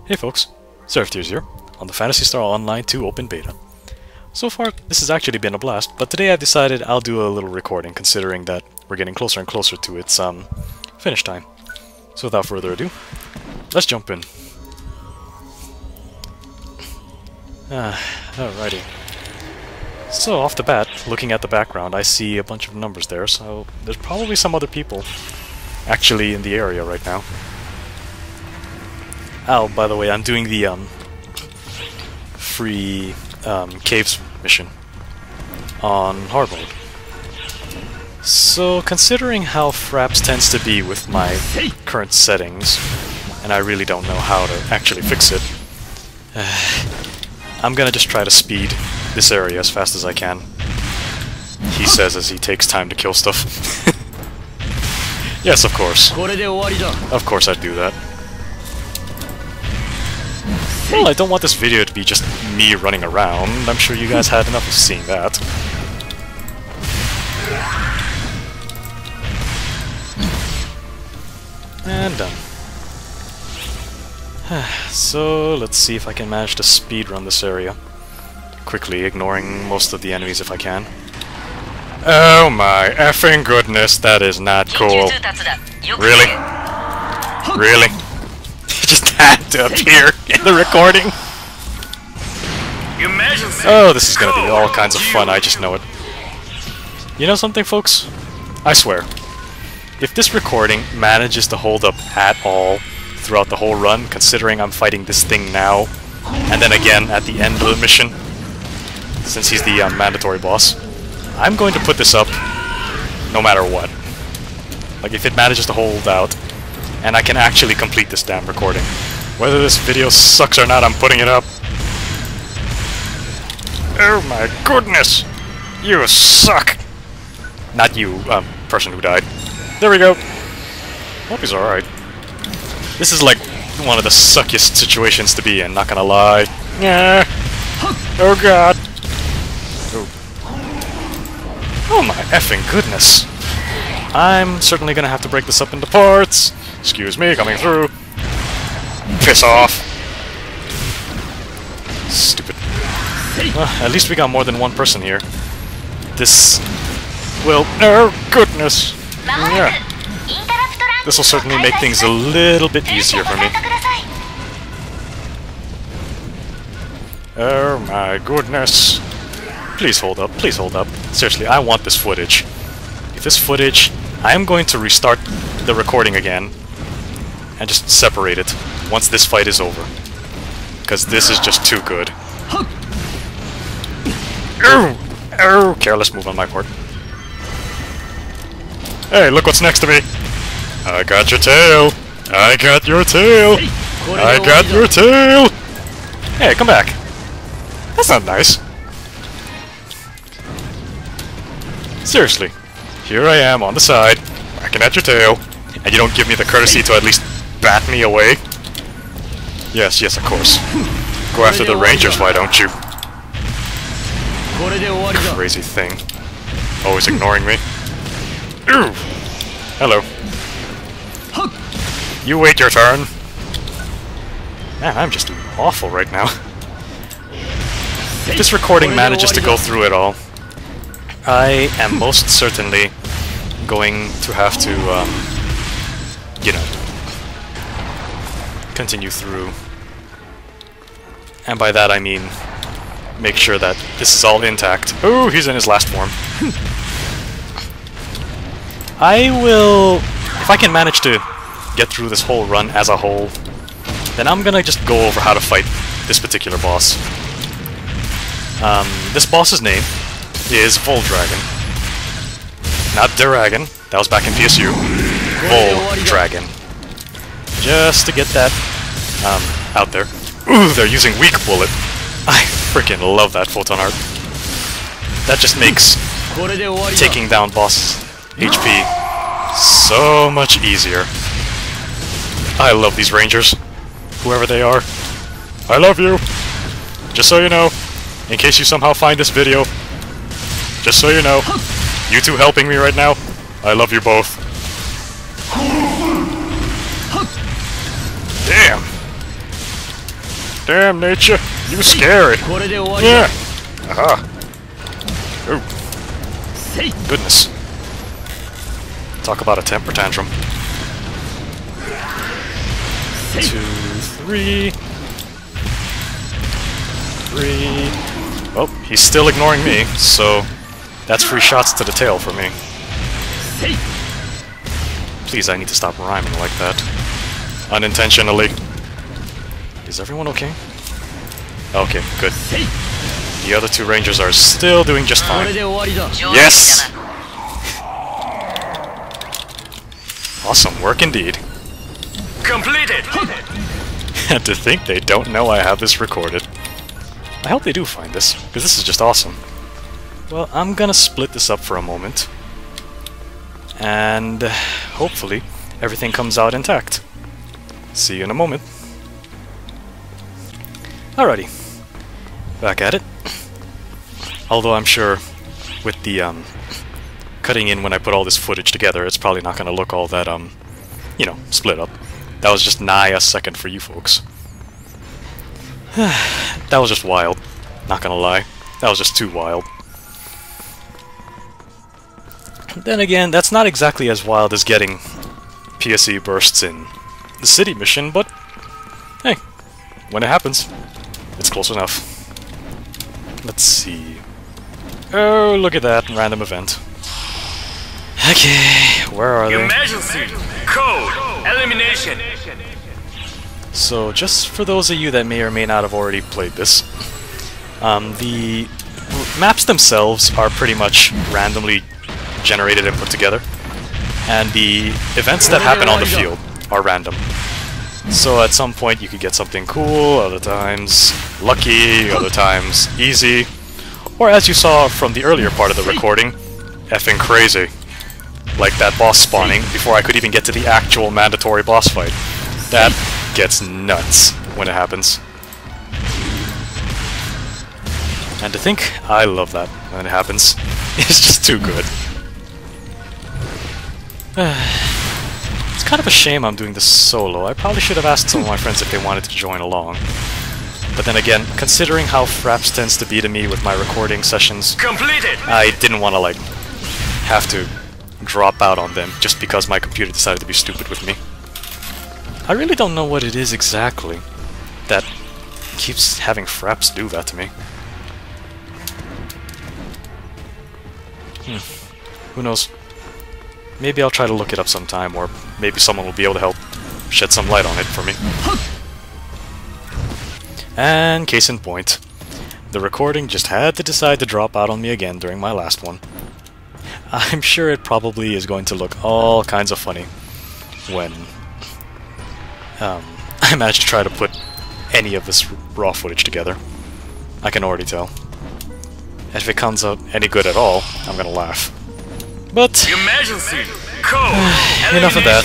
Hey folks, Seraph here on the Phantasy Star Online 2 Open Beta. So far, this has actually been a blast, but today I've decided I'll do a little recording considering that we're getting closer and closer to its finish time. So without further ado, let's jump in. Alrighty. So off the bat, looking at the background, I see a bunch of numbers there, so there's probably some other people actually in the area right now. Oh, by the way, I'm doing the free caves mission on hard mode. So, considering how fraps tends to be with my current settings, and I really don't know how to actually fix it, I'm gonna just try to speed this area as fast as I can. He says as he takes time to kill stuff. Yes, of course. Of course I'd do that. Well, I don't want this video to be just me running around. I'm sure you guys had enough of seeing that. And done. So, let's see if I can manage to speedrun this area. Quickly, ignoring most of the enemies if I can. Oh my effing goodness, that is not cool. Really? Really? It just had to appear in the recording. Oh, this is gonna be all kinds of fun, I just know it. You know something, folks? I swear, if this recording manages to hold up at all throughout the whole run, considering I'm fighting this thing now, and then again at the end of the mission, since he's the mandatory boss, I'm going to put this up no matter what. Like, if it manages to hold out, and I can actually complete this damn recording. Whether this video sucks or not, I'm putting it up. Oh my goodness! You suck! Not you, person who died. There we go! Hope he's alright. This is like one of the suckiest situations to be in, not gonna lie. Yeah. Oh god! Oh my effing goodness! I'm certainly gonna have to break this up into parts. Excuse me, coming through. Piss off. Stupid. Well, at least we got more than one person here. This will... Oh, goodness! Yeah. This will certainly make things a little bit easier for me. Oh my goodness. Please hold up, please hold up. Seriously, I want this footage. If this footage... I am going to restart the recording again and just separate it once this fight is over. Because this is just too good. Oh, careless move on my part. Hey, look what's next to me! I got your tail! I got your tail! I got your tail! Hey, come back! That's not nice. Seriously. Here I am on the side, backing at your tail, and you don't give me the courtesy to at least bat me away? Yes, yes, of course. Go after the rangers, why don't you? Crazy thing. Always ignoring me. Ooh! Hello. You wait your turn. Man, I'm just awful right now. If this recording manages to go through it all, I am most certainly going to have to, you know, continue through. And by that I mean, make sure that this is all intact. Oh, he's in his last form. I will, if I can manage to get through this whole run as a whole, then I'm gonna just go over how to fight this particular boss. This boss's name is Voldragon. Not Dragon, that was back in PSU. Voldragon. Just to get that out there. Ooh, they're using weak bullet. I freaking love that photon art. That just makes taking down boss HP so much easier. I love these rangers. Whoever they are. I love you! Just so you know, in case you somehow find this video, just so you know, you two helping me right now, I love you both. Damn! Damn nature, you scary. Yeah. Aha. Oh. Goodness. Talk about a temper tantrum. 2, 3. 3. Oh, he's still ignoring me, so that's free shots to the tail for me. Please, I need to stop rhyming like that. Unintentionally. Is everyone okay? Okay, good. The other 2 rangers are still doing just fine. Yes! Awesome work indeed. Completed! And to think they don't know I have this recorded. I hope they do find this, because this is just awesome. Well, I'm gonna split this up for a moment. And hopefully everything comes out intact. See you in a moment. Alrighty. Back at it. Although I'm sure with the cutting in when I put all this footage together, it's probably not gonna look all that you know, split up. That was just nigh a second for you folks. That was just wild. Not gonna lie. That was just too wild. Then again, that's not exactly as wild as getting PSE bursts in the city mission, but hey, when it happens, it's close enough. Let's see. Oh, look at that random event. Okay, where are they? Emergency! Code! Elimination! So, just for those of you that may or may not have already played this, the maps themselves are pretty much randomly generated and put together, and the events that happen on the field are random. So at some point you could get something cool, other times lucky, other times easy, or as you saw from the earlier part of the recording, effing crazy. Like that boss spawning before I could even get to the actual mandatory boss fight. That gets nuts when it happens. And to think, I love that when it happens. It's just too good. It's kind of a shame I'm doing this solo. I probably should have asked some of my friends if they wanted to join along. But then again, considering how fraps tends to be to me with my recording sessions, Completed! I didn't want to, like, have to drop out on them just because my computer decided to be stupid with me. I really don't know what it is exactly that keeps having fraps do that to me. Who knows? Maybe I'll try to look it up sometime, or maybe someone will be able to help shed some light on it for me. And case in point, the recording just had to decide to drop out on me again during my last one. I'm sure it probably is going to look all kinds of funny when I manage to try to put any of this raw footage together. I can already tell. And if it comes out any good at all, I'm gonna laugh. But Emergency! Code! enough of that.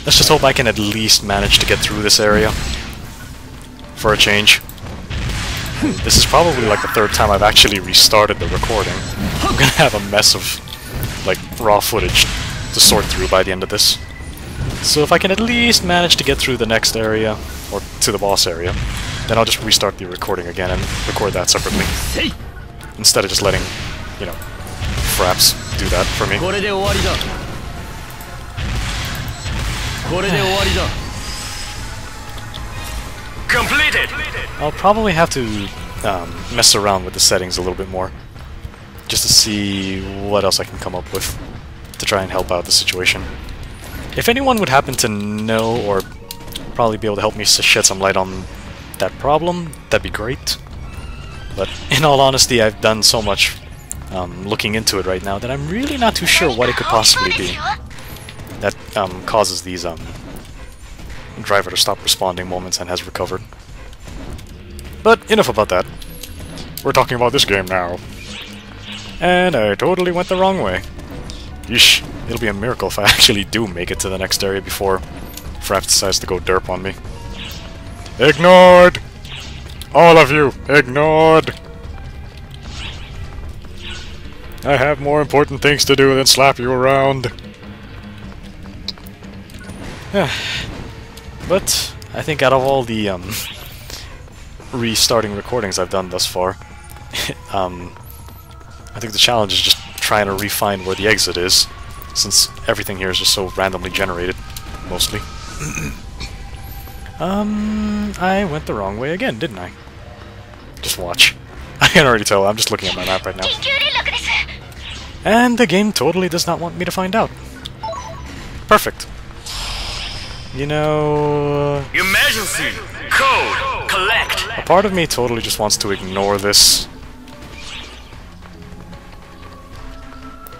Let's just hope I can at least manage to get through this area. For a change. This is probably like the 3rd time I've actually restarted the recording. I'm gonna have a mess of, like, raw footage to sort through by the end of this. So if I can at least manage to get through the next area, or to the boss area, then I'll just restart the recording again and record that separately. Instead of just letting, you know, fraps do that for me. Completed! I'll probably have to mess around with the settings a little bit more, just to see what else I can come up with to try and help out the situation. If anyone would happen to know or probably be able to help me shed some light on that problem, that'd be great. But in all honesty, I've done so much looking into it right now that I'm really not too sure what it could possibly be that causes these driver to stop responding moments and has recovered. But enough about that. We're talking about this game now. And I totally went the wrong way. Yeesh, it'll be a miracle if I actually do make it to the next area before fraps decides to go derp on me. Ignored! All of you, ignored! I have more important things to do than slap you around. But I think out of all the restarting recordings I've done thus far. I think the challenge is just trying to refine where the exit is, since everything here is just so randomly generated, mostly. I went the wrong way again, didn't I? Just watch. I can already tell, I'm just looking at my map right now. And the game totally does not want me to find out. Perfect. You know... Emergency! Code! Collect! A part of me totally just wants to ignore this.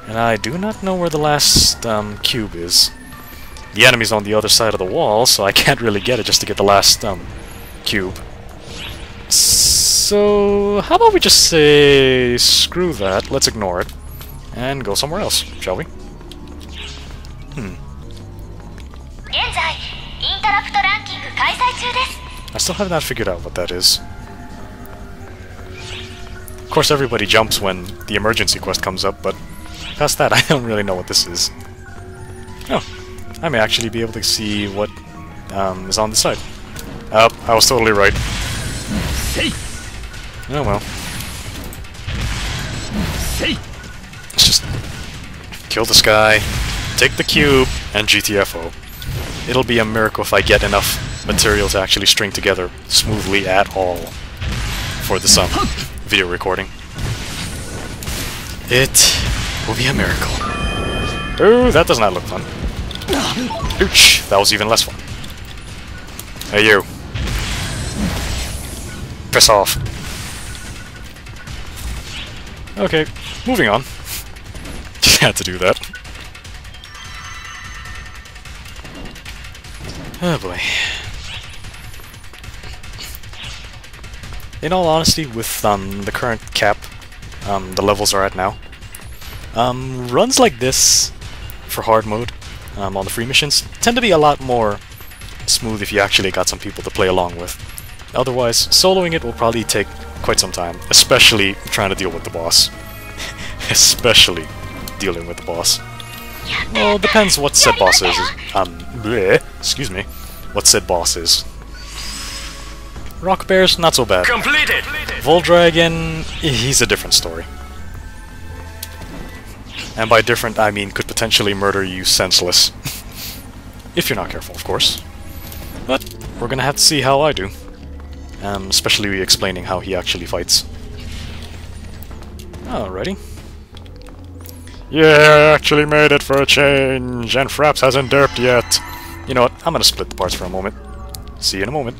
And I do not know where the last cube is. The enemy's on the other side of the wall, so I can't really get it just to get the last cube. So how about we just say screw that, let's ignore it, and go somewhere else, shall we? I still have not figured out what that is. Of course everybody jumps when the emergency quest comes up, but past that I don't really know what this is. Oh, I may actually be able to see what is on the side. Oh, I was totally right. Oh well. Let's just kill this guy, take the cube, and GTFO. It'll be a miracle if I get enough material to actually string together smoothly at all for this video recording. It will be a miracle. Ooh, that does not look fun. Ouch, that was even less fun. Hey you. Piss off. Okay, moving on. Had to do that. Oh boy. In all honesty, with the current cap the levels are at now, runs like this for hard mode on the free missions tend to be a lot more smooth if you actually got some people to play along with. Otherwise, soloing it will probably take quite some time, especially trying to deal with the boss. Especially dealing with the boss. Well, it depends what said boss is. Excuse me. What said boss is. Rock Bear's not so bad. Completed! Voldragon, he's a different story. And by different, I mean could potentially murder you senseless. If you're not careful, of course. But we're gonna have to see how I do. Especially explaining how he actually fights. Alrighty. Yeah, I actually made it for a change, and Fraps hasn't derped yet. You know what, I'm gonna split the parts for a moment. See you in a moment.